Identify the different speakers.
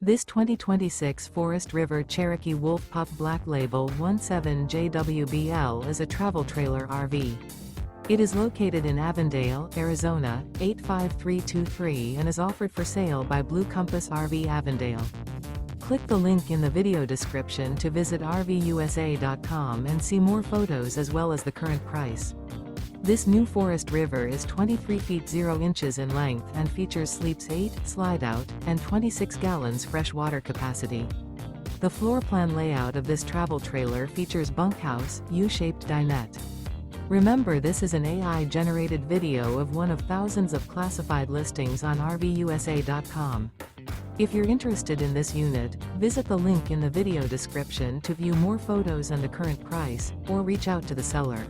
Speaker 1: This 2026 Forest River Cherokee Wolf Pup Black Label 17JWBL is a travel trailer RV. It is located in Avondale, Arizona, 85323 and is offered for sale by Blue Compass RV Avondale. Click the link in the video description to visit RVUSA.com and see more photos as well as the current price. This new Forest River is 23 feet 0 inches in length and features sleeps 8, Slideout, and 26 gallons fresh water capacity. The floor plan layout of this travel trailer features bunkhouse, U-shaped dinette. Remember, this is an AI-generated video of one of thousands of classified listings on RVUSA.com. If you're interested in this unit, visit the link in the video description to view more photos and the current price, or reach out to the seller.